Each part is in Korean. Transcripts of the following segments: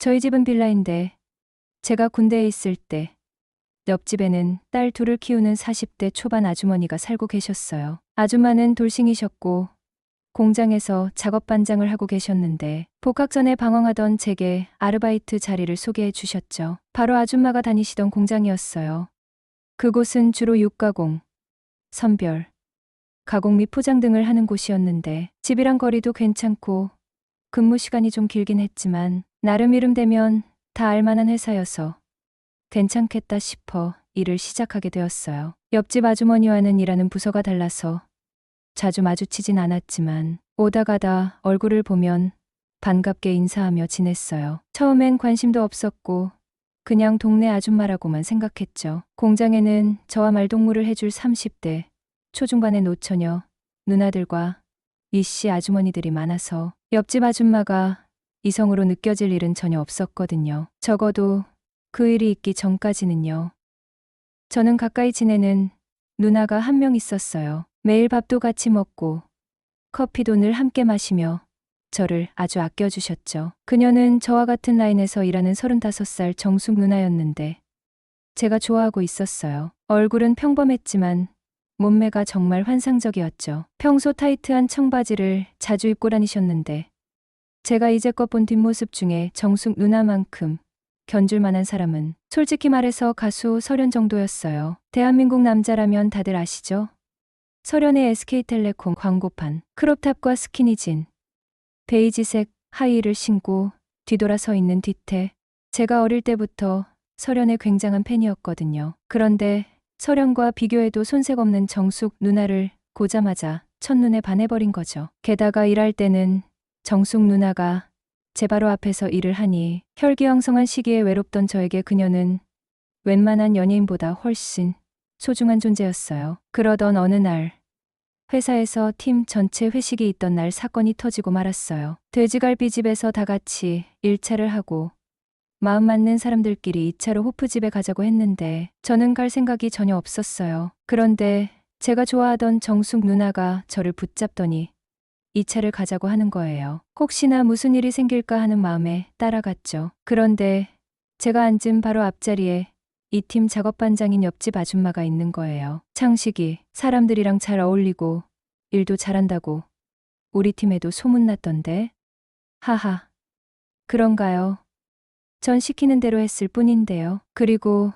저희 집은 빌라인데 제가 군대에 있을 때 옆집에는 딸 둘을 키우는 40대 초반 아주머니가 살고 계셨어요. 아줌마는 돌싱이셨고 공장에서 작업 반장을 하고 계셨는데 복학 전에 방황하던 제게 아르바이트 자리를 소개해 주셨죠. 바로 아줌마가 다니시던 공장이었어요. 그곳은 주로 육가공, 선별, 가공 및 포장 등을 하는 곳이었는데 집이랑 거리도 괜찮고 근무 시간이 좀 길긴 했지만 나름 이름 되면 다 알만한 회사여서 괜찮겠다 싶어 일을 시작하게 되었어요. 옆집 아주머니와는 일하는 부서가 달라서 자주 마주치진 않았지만 오다 가다 얼굴을 보면 반갑게 인사하며 지냈어요. 처음엔 관심도 없었고 그냥 동네 아줌마라고만 생각했죠. 공장에는 저와 말동무를 해줄 30대 초중반의 노처녀 누나들과 이씨 아주머니들이 많아서 옆집 아줌마가 이성으로 느껴질 일은 전혀 없었거든요. 적어도 그 일이 있기 전까지는요. 저는 가까이 지내는 누나가 한 명 있었어요. 매일 밥도 같이 먹고 커피도 늘 함께 마시며 저를 아주 아껴주셨죠. 그녀는 저와 같은 라인에서 일하는 35살 정숙 누나였는데 제가 좋아하고 있었어요. 얼굴은 평범했지만 몸매가 정말 환상적이었죠. 평소 타이트한 청바지를 자주 입고 다니셨는데 제가 이제껏 본 뒷모습 중에 정숙 누나만큼 견줄 만한 사람은 솔직히 말해서 가수 설현 정도였어요. 대한민국 남자라면 다들 아시죠? 설현의 SK텔레콤 광고판, 크롭탑과 스키니진, 베이지색 하이힐을 신고 뒤돌아 서 있는 뒤태. 제가 어릴 때부터 설현의 굉장한 팬이었거든요. 그런데 설현과 비교해도 손색 없는 정숙 누나를 보자마자 첫눈에 반해버린 거죠. 게다가 일할 때는 정숙 누나가 제 바로 앞에서 일을 하니 혈기왕성한 시기에 외롭던 저에게 그녀는 웬만한 연예인보다 훨씬 소중한 존재였어요. 그러던 어느 날 회사에서 팀 전체 회식이 있던 날 사건이 터지고 말았어요. 돼지갈비집에서 다 같이 1차를 하고 마음 맞는 사람들끼리 2차로 호프집에 가자고 했는데 저는 갈 생각이 전혀 없었어요. 그런데 제가 좋아하던 정숙 누나가 저를 붙잡더니 2차를 가자고 하는 거예요. 혹시나 무슨 일이 생길까 하는 마음에 따라갔죠. 그런데 제가 앉은 바로 앞자리에 이 팀 작업반장인 옆집 아줌마가 있는 거예요. 창식이 사람들이랑 잘 어울리고 일도 잘한다고 우리 팀에도 소문났던데. 하하. 그런가요? 전 시키는 대로 했을 뿐인데요. 그리고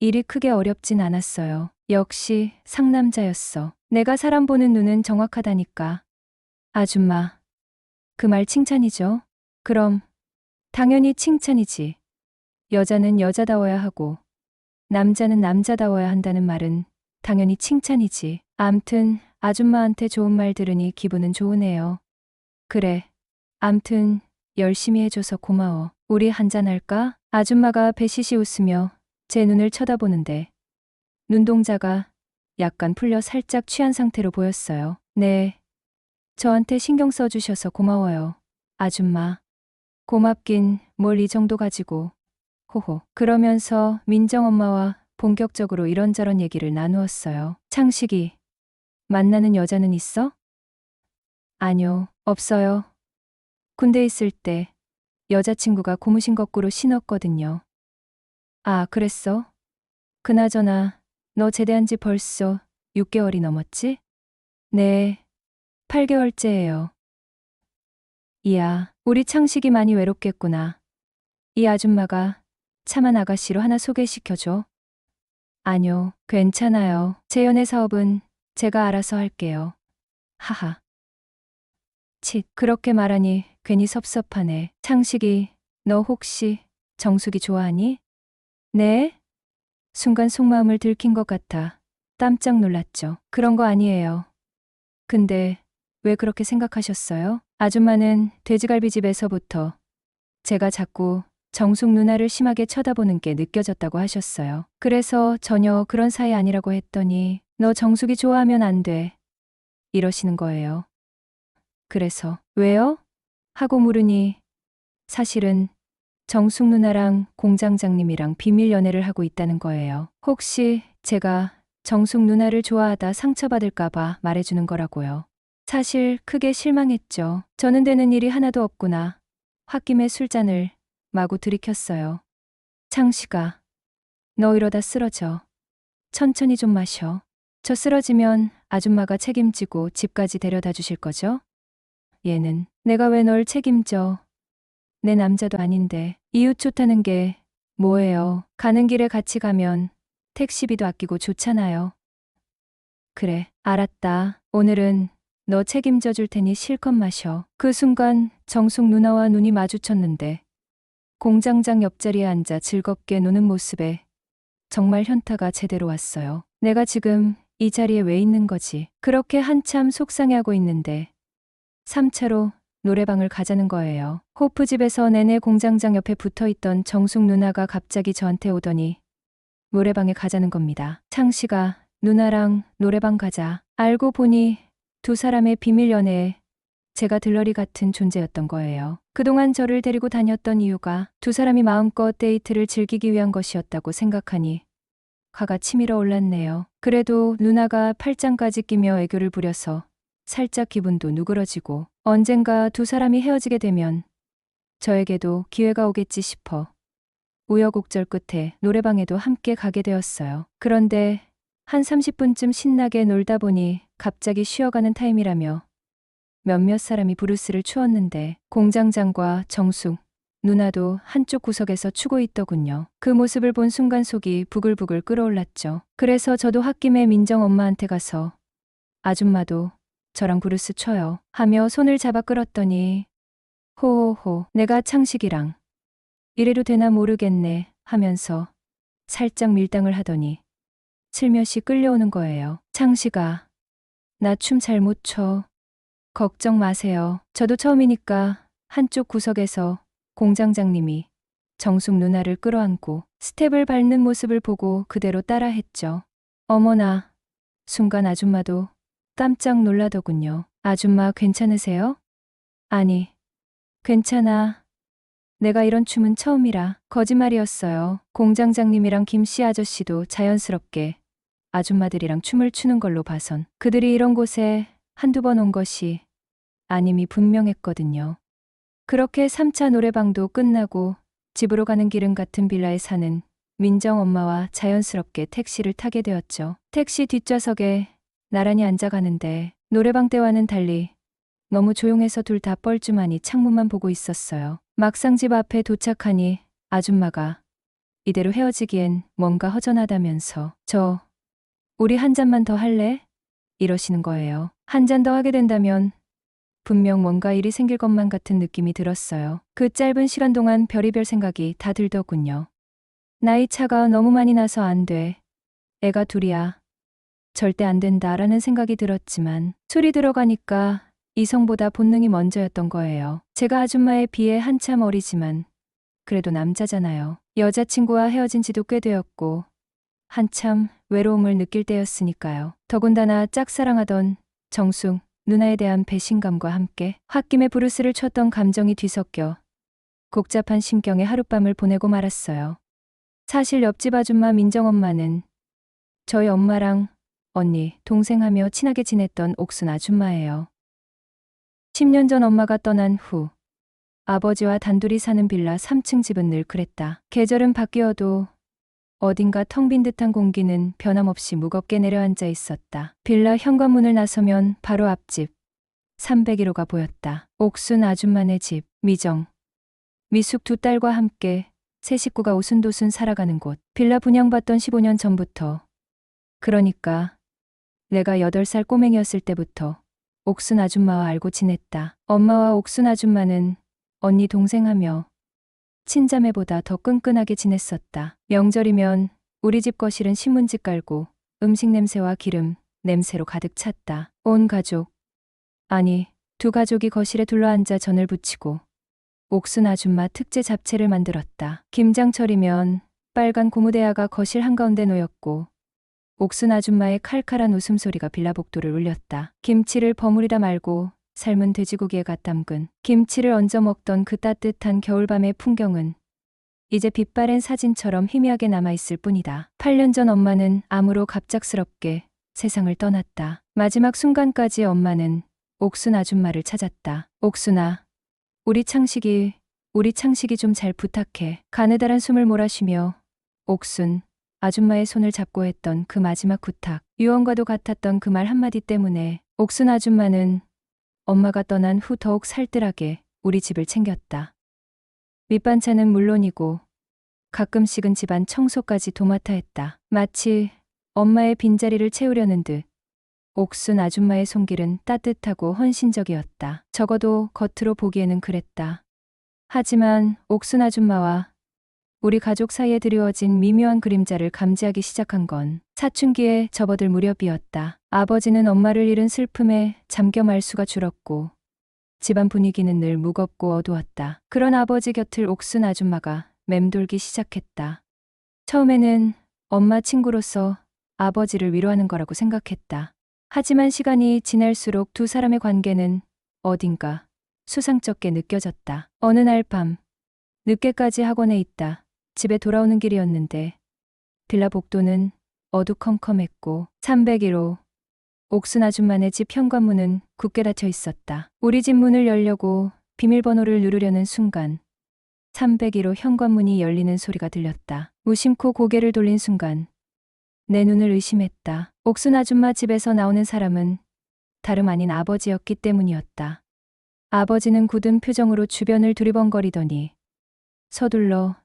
일이 크게 어렵진 않았어요. 역시 상남자였어. 내가 사람 보는 눈은 정확하다니까. 아줌마. 그 말 칭찬이죠? 그럼 당연히 칭찬이지. 여자는 여자다워야 하고 남자는 남자다워야 한다는 말은 당연히 칭찬이지. 암튼 아줌마한테 좋은 말 들으니 기분은 좋으네요. 그래. 암튼 열심히 해줘서 고마워. 우리 한잔할까? 아줌마가 배시시 웃으며 제 눈을 쳐다보는데 눈동자가 약간 풀려 살짝 취한 상태로 보였어요. 네. 저한테 신경 써주셔서 고마워요. 아줌마. 고맙긴 뭘 이 정도 가지고. 호호. 그러면서 민정 엄마와 본격적으로 이런저런 얘기를 나누었어요. 창식이. 만나는 여자는 있어? 아니요. 없어요. 군대 있을 때 여자친구가 고무신 거꾸로 신었거든요. 아, 그랬어? 그나저나 너 제대한 지 벌써 6개월이 넘었지? 네. 8개월째예요. 이야, 우리 창식이 많이 외롭겠구나. 이 아줌마가 참한 아가씨로 하나 소개시켜줘. 아뇨, 괜찮아요. 제 연애 사업은 제가 알아서 할게요. 하하. 칫, 그렇게 말하니 괜히 섭섭하네. 창식이, 너 혹시 정숙이 좋아하니? 네? 순간 속마음을 들킨 것 같아 깜짝 놀랐죠. 그런 거 아니에요. 근데 왜 그렇게 생각하셨어요? 아줌마는 돼지갈비집에서부터 제가 자꾸 정숙 누나를 심하게 쳐다보는 게 느껴졌다고 하셨어요. 그래서 전혀 그런 사이 아니라고 했더니 너 정숙이 좋아하면 안 돼. 이러시는 거예요. 그래서 왜요? 하고 물으니 사실은 정숙 누나랑 공장장님이랑 비밀 연애를 하고 있다는 거예요. 혹시 제가 정숙 누나를 좋아하다 상처받을까봐 말해주는 거라고요. 사실 크게 실망했죠. 저는 되는 일이 하나도 없구나. 홧김에 술잔을 마구 들이켰어요. 창식아, 너 이러다 쓰러져. 천천히 좀 마셔. 저 쓰러지면 아줌마가 책임지고 집까지 데려다 주실 거죠? 얘는 내가 왜 널 책임져. 내 남자도 아닌데. 이웃 좋다는 게 뭐예요. 가는 길에 같이 가면 택시비도 아끼고 좋잖아요. 그래, 알았다. 오늘은 너 책임져 줄 테니 실컷 마셔. 그 순간 정숙 누나와 눈이 마주쳤는데 공장장 옆자리에 앉아 즐겁게 노는 모습에 정말 현타가 제대로 왔어요. 내가 지금 이 자리에 왜 있는 거지? 그렇게 한참 속상해하고 있는데 3차로 노래방을 가자는 거예요. 호프집에서 내내 공장장 옆에 붙어있던 정숙 누나가 갑자기 저한테 오더니 노래방에 가자는 겁니다. 창식아, 누나랑 노래방 가자. 알고 보니 두 사람의 비밀 연애에 제가 들러리 같은 존재였던 거예요. 그동안 저를 데리고 다녔던 이유가 두 사람이 마음껏 데이트를 즐기기 위한 것이었다고 생각하니 화가 치밀어 올랐네요. 그래도 누나가 팔짱까지 끼며 애교를 부려서 살짝 기분도 누그러지고 언젠가 두 사람이 헤어지게 되면 저에게도 기회가 오겠지 싶어 우여곡절 끝에 노래방에도 함께 가게 되었어요. 그런데 한 30분쯤 신나게 놀다 보니 갑자기 쉬어가는 타임이라며 몇몇 사람이 브루스를 추었는데 공장장과 정숙, 누나도 한쪽 구석에서 추고 있더군요. 그 모습을 본 순간 속이 부글부글 끓어올랐죠. 그래서 저도 홧김에 민정 엄마한테 가서 아줌마도 저랑 브루스 쳐요 하며 손을 잡아 끌었더니 호호호 내가 창식이랑 이래도 되나 모르겠네 하면서 살짝 밀당을 하더니 슬며시 끌려오는 거예요. 창식아, 나 춤 잘 못 춰. 걱정 마세요. 저도 처음이니까 한쪽 구석에서 공장장님이 정숙 누나를 끌어안고 스텝을 밟는 모습을 보고 그대로 따라했죠. 어머나, 순간 아줌마도 깜짝 놀라더군요. 아줌마 괜찮으세요? 아니, 괜찮아. 내가 이런 춤은 처음이라. 거짓말이었어요. 공장장님이랑 김씨 아저씨도 자연스럽게 아줌마들이랑 춤을 추는 걸로 봐선 그들이 이런 곳에 한두 번 온 것이 아님이 분명했거든요. 그렇게 3차 노래방도 끝나고 집으로 가는 길은 같은 빌라에 사는 민정 엄마와 자연스럽게 택시를 타게 되었죠. 택시 뒷좌석에 나란히 앉아가는데 노래방 때와는 달리 너무 조용해서 둘 다 뻘쭘하니 창문만 보고 있었어요. 막상 집 앞에 도착하니 아줌마가 이대로 헤어지기엔 뭔가 허전하다면서 우리 한 잔만 더 할래? 이러시는 거예요. 한 잔 더 하게 된다면 분명 뭔가 일이 생길 것만 같은 느낌이 들었어요. 그 짧은 시간 동안 별의별 생각이 다 들더군요. 나이 차가 너무 많이 나서 안 돼. 애가 둘이야. 절대 안 된다라는 생각이 들었지만 술이 들어가니까 이성보다 본능이 먼저였던 거예요. 제가 아줌마에 비해 한참 어리지만 그래도 남자잖아요. 여자친구와 헤어진 지도 꽤 되었고 한참 외로움을 느낄 때였으니까요. 더군다나 짝사랑하던 정숙 누나에 대한 배신감과 함께 홧김에 브루스를 쳤던 감정이 뒤섞여 복잡한 심경에 하룻밤을 보내고 말았어요. 사실 옆집 아줌마 민정엄마는 저희 엄마랑 언니, 동생하며 친하게 지냈던 옥순 아줌마예요. 10년 전 엄마가 떠난 후 아버지와 단둘이 사는 빌라 3층 집은 늘 그랬다. 계절은 바뀌어도 어딘가 텅 빈 듯한 공기는 변함없이 무겁게 내려앉아 있었다. 빌라 현관문을 나서면 바로 앞집 301호가 보였다. 옥순 아줌마네 집, 미정, 미숙 두 딸과 함께 세 식구가 오순도순 살아가는 곳. 빌라 분양받던 15년 전부터, 그러니까 내가 8살 꼬맹이였을 때부터 옥순 아줌마와 알고 지냈다. 엄마와 옥순 아줌마는 언니 동생하며 친자매보다 더 끈끈하게 지냈었다. 명절이면 우리 집 거실은 신문지 깔고 음식 냄새와 기름 냄새로 가득 찼다. 온 가족, 아니 두 가족이 거실에 둘러앉아 전을 부치고 옥순 아줌마 특제 잡채를 만들었다. 김장철이면 빨간 고무대야가 거실 한가운데 놓였고 옥순 아줌마의 칼칼한 웃음소리가 빌라 복도를 울렸다. 김치를 버무리다 말고 삶은 돼지고기에 갓 담근 김치를 얹어 먹던 그 따뜻한 겨울밤의 풍경은 이제 빛바랜 사진처럼 희미하게 남아있을 뿐이다. 8년 전 엄마는 암으로 갑작스럽게 세상을 떠났다. 마지막 순간까지 엄마는 옥순 아줌마를 찾았다. 옥순아, 우리 창식이 우리 창식이 좀 잘 부탁해. 가느다란 숨을 몰아쉬며 옥순 아줌마의 손을 잡고 했던 그 마지막 부탁. 유언과도 같았던 그 말 한마디 때문에 옥순 아줌마는 엄마가 떠난 후 더욱 살뜰하게 우리 집을 챙겼다. 밑반찬은 물론이고 가끔씩은 집안 청소까지 도맡아 했다. 마치 엄마의 빈자리를 채우려는 듯 옥순 아줌마의 손길은 따뜻하고 헌신적이었다. 적어도 겉으로 보기에는 그랬다. 하지만 옥순 아줌마와 우리 가족 사이에 드리워진 미묘한 그림자를 감지하기 시작한 건 사춘기에 접어들 무렵이었다. 아버지는 엄마를 잃은 슬픔에 잠겨 말 수가 줄었고 집안 분위기는 늘 무겁고 어두웠다. 그런 아버지 곁을 옥순 아줌마가 맴돌기 시작했다. 처음에는 엄마 친구로서 아버지를 위로하는 거라고 생각했다. 하지만 시간이 지날수록 두 사람의 관계는 어딘가 수상쩍게 느껴졌다. 어느 날 밤, 늦게까지 학원에 있다 집에 돌아오는 길이었는데 빌라 복도는 어두컴컴했고 301호 옥순 아줌마네 집 현관문은 굳게 닫혀 있었다. 우리 집 문을 열려고 비밀번호를 누르려는 순간 301호 현관문이 열리는 소리가 들렸다. 무심코 고개를 돌린 순간 내 눈을 의심했다. 옥순 아줌마 집에서 나오는 사람은 다름 아닌 아버지였기 때문이었다. 아버지는 굳은 표정으로 주변을 두리번거리더니 서둘러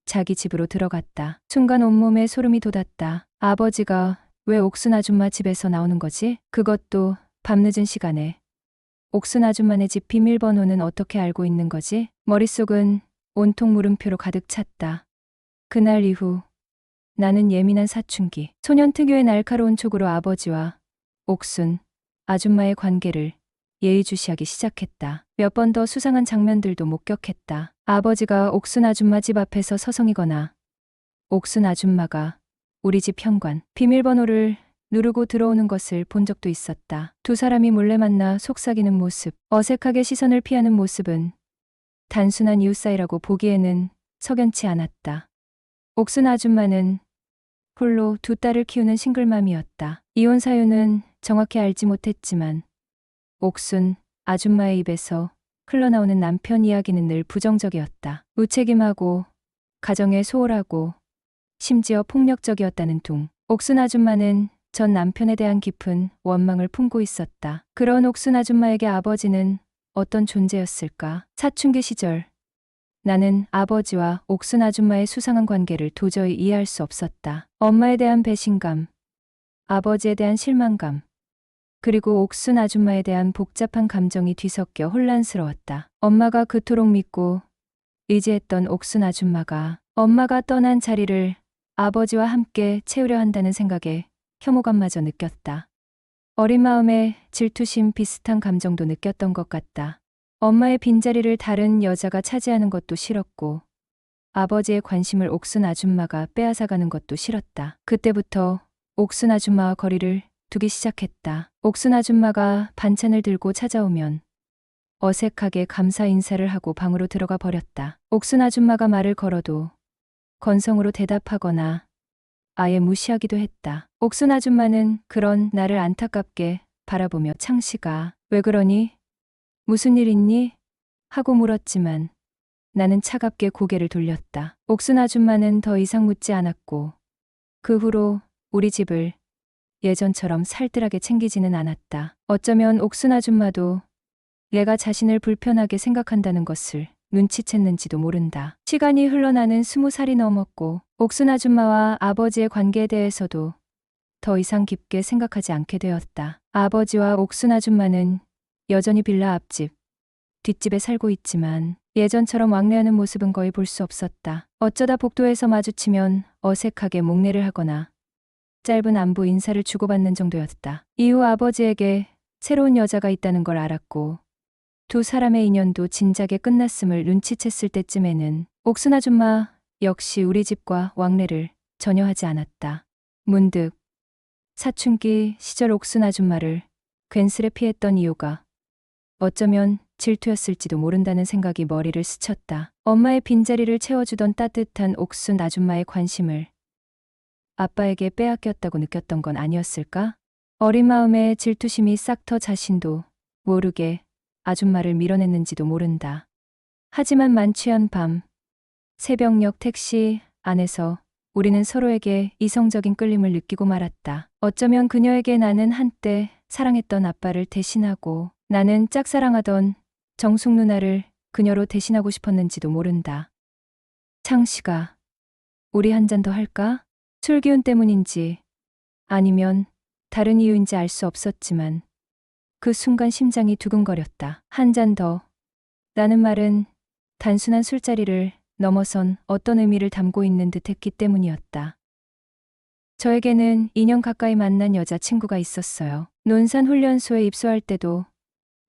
자기 집으로 들어갔다. 순간 온몸에 소름이 돋았다. 아버지가 왜 옥순 아줌마 집에서 나오는 거지? 그것도 밤늦은 시간에. 옥순 아줌마네 집 비밀번호는 어떻게 알고 있는 거지? 머릿속은 온통 물음표로 가득 찼다. 그날 이후 나는 예민한 사춘기, 소년 특유의 날카로운 촉으로 아버지와 옥순 아줌마의 관계를 예의주시하기 시작했다. 몇 번 더 수상한 장면들도 목격했다. 아버지가 옥순 아줌마 집 앞에서 서성이거나 옥순 아줌마가 우리 집 현관 비밀번호를 누르고 들어오는 것을 본 적도 있었다. 두 사람이 몰래 만나 속삭이는 모습, 어색하게 시선을 피하는 모습은 단순한 이웃 사이라고 보기에는 석연치 않았다. 옥순 아줌마는 홀로 두 딸을 키우는 싱글맘이었다. 이혼 사유는 정확히 알지 못했지만 옥순 아줌마의 입에서 흘러나오는 남편 이야기는 늘 부정적이었다. 무책임하고 가정에 소홀하고 심지어 폭력적이었다는 둥. 옥순 아줌마는 전 남편에 대한 깊은 원망을 품고 있었다. 그런 옥순 아줌마에게 아버지는 어떤 존재였을까? 사춘기 시절 나는 아버지와 옥순 아줌마의 수상한 관계를 도저히 이해할 수 없었다. 엄마에 대한 배신감, 아버지에 대한 실망감, 그리고 옥순 아줌마에 대한 복잡한 감정이 뒤섞여 혼란스러웠다. 엄마가 그토록 믿고 의지했던 옥순 아줌마가 엄마가 떠난 자리를 아버지와 함께 채우려 한다는 생각에 혐오감마저 느꼈다. 어린 마음에 질투심 비슷한 감정도 느꼈던 것 같다. 엄마의 빈자리를 다른 여자가 차지하는 것도 싫었고 아버지의 관심을 옥순 아줌마가 빼앗아가는 것도 싫었다. 그때부터 옥순 아줌마와 거리를 두기 시작했다. 옥순 아줌마가 반찬을 들고 찾아오면 어색하게 감사 인사를 하고 방으로 들어가 버렸다. 옥순 아줌마가 말을 걸어도 건성으로 대답하거나 아예 무시하기도 했다. 옥순 아줌마는 그런 나를 안타깝게 바라보며 창식아, 왜 그러니? 무슨 일 있니? 하고 물었지만 나는 차갑게 고개를 돌렸다. 옥순 아줌마는 더 이상 묻지 않았고 그 후로 우리 집을 예전처럼 살뜰하게 챙기지는 않았다. 어쩌면 옥순 아줌마도 내가 자신을 불편하게 생각한다는 것을 눈치챘는지도 모른다. 시간이 흘러나는 20살이 넘었고 옥순 아줌마와 아버지의 관계에 대해서도 더 이상 깊게 생각하지 않게 되었다. 아버지와 옥순 아줌마는 여전히 빌라 앞집, 뒷집에 살고 있지만 예전처럼 왕래하는 모습은 거의 볼 수 없었다. 어쩌다 복도에서 마주치면 어색하게 목례를 하거나 짧은 안부 인사를 주고받는 정도였다. 이후 아버지에게 새로운 여자가 있다는 걸 알았고 두 사람의 인연도 진작에 끝났음을 눈치챘을 때쯤에는 옥순 아줌마 역시 우리 집과 왕래를 전혀 하지 않았다. 문득 사춘기 시절 옥순 아줌마를 괜스레 피했던 이유가 어쩌면 질투였을지도 모른다는 생각이 머리를 스쳤다. 엄마의 빈자리를 채워주던 따뜻한 옥순 아줌마의 관심을 아빠에게 빼앗겼다고 느꼈던 건 아니었을까? 어린 마음에 질투심이 싹터 자신도 모르게 아줌마를 밀어냈는지도 모른다. 하지만 만취한 밤, 새벽녘 택시 안에서 우리는 서로에게 이성적인 끌림을 느끼고 말았다. 어쩌면 그녀에게 나는 한때 사랑했던 아빠를 대신하고 나는 짝사랑하던 정숙 누나를 그녀로 대신하고 싶었는지도 모른다. 창식아, 우리 한 잔 더 할까? 술 기운 때문인지 아니면 다른 이유인지 알 수 없었지만 그 순간 심장이 두근거렸다. 한 잔 더. 라는 말은 단순한 술자리를 넘어선 어떤 의미를 담고 있는 듯했기 때문이었다. 저에게는 2년 가까이 만난 여자친구가 있었어요. 논산 훈련소에 입소할 때도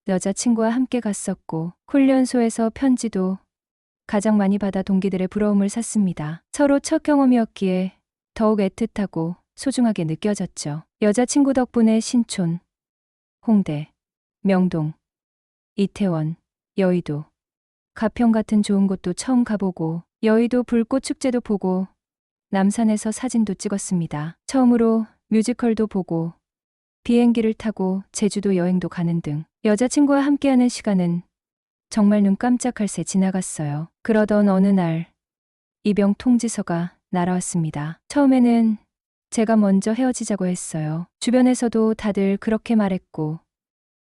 여자친구와 함께 갔었고 훈련소에서 편지도 가장 많이 받아 동기들의 부러움을 샀습니다. 서로 첫 경험이었기에 더욱 애틋하고 소중하게 느껴졌죠. 여자친구 덕분에 신촌, 홍대, 명동, 이태원, 여의도, 가평 같은 좋은 곳도 처음 가보고 여의도 불꽃 축제도 보고 남산에서 사진도 찍었습니다. 처음으로 뮤지컬도 보고 비행기를 타고 제주도 여행도 가는 등 여자친구와 함께하는 시간은 정말 눈 깜짝할 새 지나갔어요. 그러던 어느 날 입영 통지서가 날아왔습니다. 처음에는 제가 먼저 헤어지자고 했어요. 주변에서도 다들 그렇게 말했고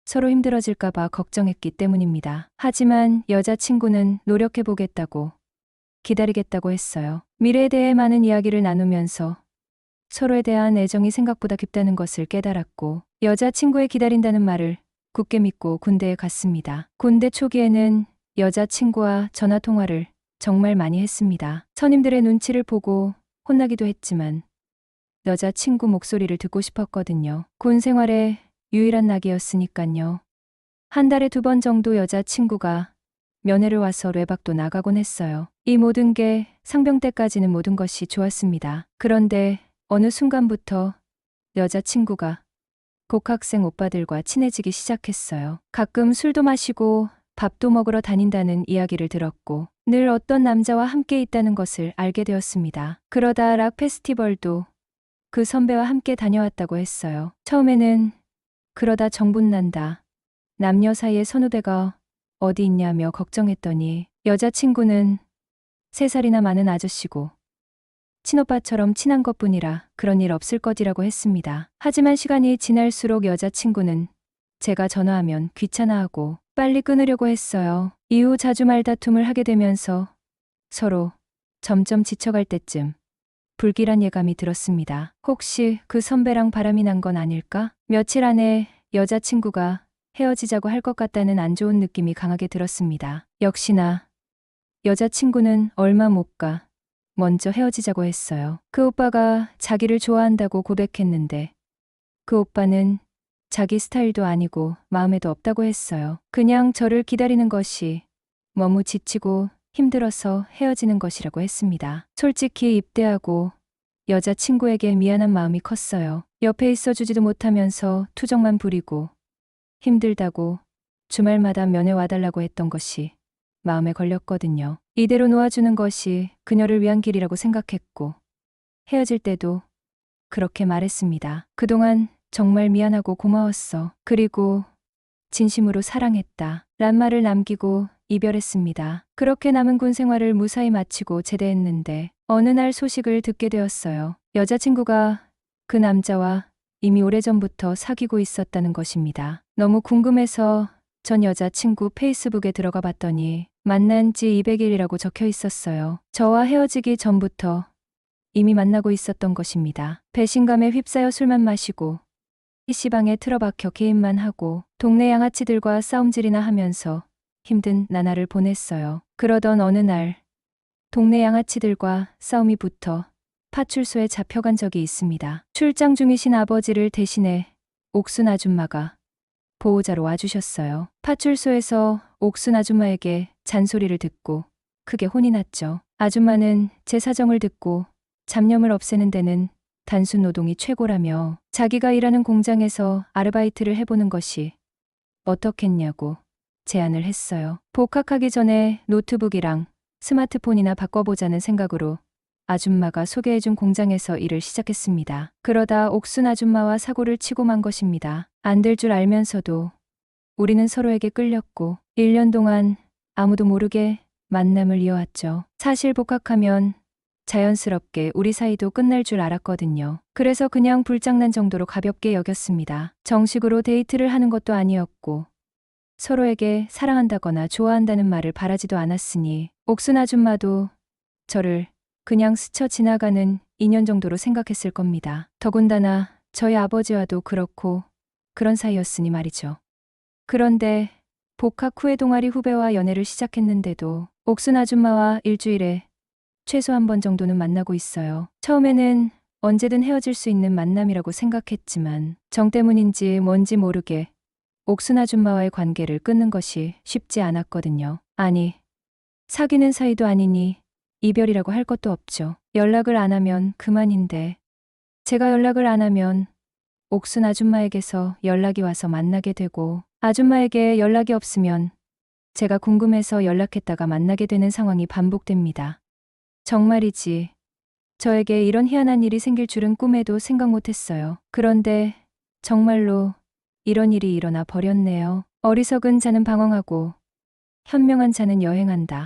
서로 힘들어질까봐 걱정했기 때문입니다. 하지만 여자친구는 노력해보겠다고 기다리겠다고 했어요. 미래에 대해 많은 이야기를 나누면서 서로에 대한 애정이 생각보다 깊다는 것을 깨달았고 여자친구의 기다린다는 말을 굳게 믿고 군대에 갔습니다. 군대 초기에는 여자친구와 전화통화를 정말 많이 했습니다. 선임들의 눈치를 보고 혼나기도 했지만 여자친구 목소리를 듣고 싶었거든요. 군 생활의 유일한 낙이었으니깐요. 한 달에 2번 정도 여자친구가 면회를 와서 외박도 나가곤 했어요. 이 모든 게 상병 때까지는 모든 것이 좋았습니다. 그런데 어느 순간부터 여자친구가 복학생 오빠들과 친해지기 시작했어요. 가끔 술도 마시고 밥도 먹으러 다닌다는 이야기를 들었고 늘 어떤 남자와 함께 있다는 것을 알게 되었습니다. 그러다 락 페스티벌도 그 선배와 함께 다녀왔다고 했어요. 처음에는 그러다 정분난다. 남녀 사이의 선후배가 어디 있냐며 걱정했더니 여자친구는 3살이나 많은 아저씨고 친오빠처럼 친한 것뿐이라 그런 일 없을 거지라고 했습니다. 하지만 시간이 지날수록 여자친구는 제가 전화하면 귀찮아하고 빨리 끊으려고 했어요. 이후 자주 말다툼을 하게 되면서 서로 점점 지쳐갈 때쯤 불길한 예감이 들었습니다. 혹시 그 선배랑 바람이 난 건 아닐까? 며칠 안에 여자친구가 헤어지자고 할 것 같다는 안 좋은 느낌이 강하게 들었습니다. 역시나 여자친구는 얼마 못 가 먼저 헤어지자고 했어요. 그 오빠가 자기를 좋아한다고 고백했는데 그 오빠는 자기 스타일도 아니고 마음에도 없다고 했어요. 그냥 저를 기다리는 것이 너무 지치고 힘들어서 헤어지는 것이라고 했습니다. 솔직히 입대하고 여자친구에게 미안한 마음이 컸어요. 옆에 있어주지도 못하면서 투정만 부리고 힘들다고 주말마다 면회 와달라고 했던 것이 마음에 걸렸거든요. 이대로 놓아주는 것이 그녀를 위한 길이라고 생각했고 헤어질 때도 그렇게 말했습니다. 그동안 정말 미안하고 고마웠어. 그리고 진심으로 사랑했다. 란 말을 남기고 이별했습니다. 그렇게 남은 군 생활을 무사히 마치고 제대했는데 어느 날 소식을 듣게 되었어요. 여자친구가 그 남자와 이미 오래전부터 사귀고 있었다는 것입니다. 너무 궁금해서 전 여자친구 페이스북에 들어가 봤더니 만난 지 200일이라고 적혀 있었어요. 저와 헤어지기 전부터 이미 만나고 있었던 것입니다. 배신감에 휩싸여 술만 마시고 PC방에 틀어박혀 게임만 하고 동네 양아치들과 싸움질이나 하면서 힘든 나날을 보냈어요. 그러던 어느 날 동네 양아치들과 싸움이 붙어 파출소에 잡혀간 적이 있습니다. 출장 중이신 아버지를 대신해 옥순 아줌마가 보호자로 와주셨어요. 파출소에서 옥순 아줌마에게 잔소리를 듣고 크게 혼이 났죠. 아줌마는 제 사정을 듣고 잡념을 없애는 데는 단순 노동이 최고라며 자기가 일하는 공장에서 아르바이트를 해보는 것이 어떻겠냐고 제안을 했어요. 복학하기 전에 노트북이랑 스마트폰이나 바꿔보자는 생각으로 아줌마가 소개해준 공장에서 일을 시작했습니다. 그러다 옥순 아줌마와 사고를 치고 만 것입니다. 안 될 줄 알면서도 우리는 서로에게 끌렸고 1년 동안 아무도 모르게 만남을 이어왔죠. 사실 복학하면 자연스럽게 우리 사이도 끝날 줄 알았거든요. 그래서 그냥 불장난 정도로 가볍게 여겼습니다. 정식으로 데이트를 하는 것도 아니었고 서로에게 사랑한다거나 좋아한다는 말을 바라지도 않았으니 옥순 아줌마도 저를 그냥 스쳐 지나가는 인연 정도로 생각했을 겁니다. 더군다나 저희 아버지와도 그렇고 그런 사이였으니 말이죠. 그런데 복학 후에 동아리 후배와 연애를 시작했는데도 옥순 아줌마와 일주일에 최소 한 번 정도는 만나고 있어요. 처음에는 언제든 헤어질 수 있는 만남이라고 생각했지만 정 때문인지 뭔지 모르게 옥순 아줌마와의 관계를 끊는 것이 쉽지 않았거든요. 아니, 사귀는 사이도 아니니 이별이라고 할 것도 없죠. 연락을 안 하면 그만인데 제가 연락을 안 하면 옥순 아줌마에게서 연락이 와서 만나게 되고 아줌마에게 연락이 없으면 제가 궁금해서 연락했다가 만나게 되는 상황이 반복됩니다. 정말이지 저에게 이런 희한한 일이 생길 줄은 꿈에도 생각 못했어요. 그런데 정말로 이런 일이 일어나 버렸네요. 어리석은 자는 방황하고 현명한 자는 여행한다.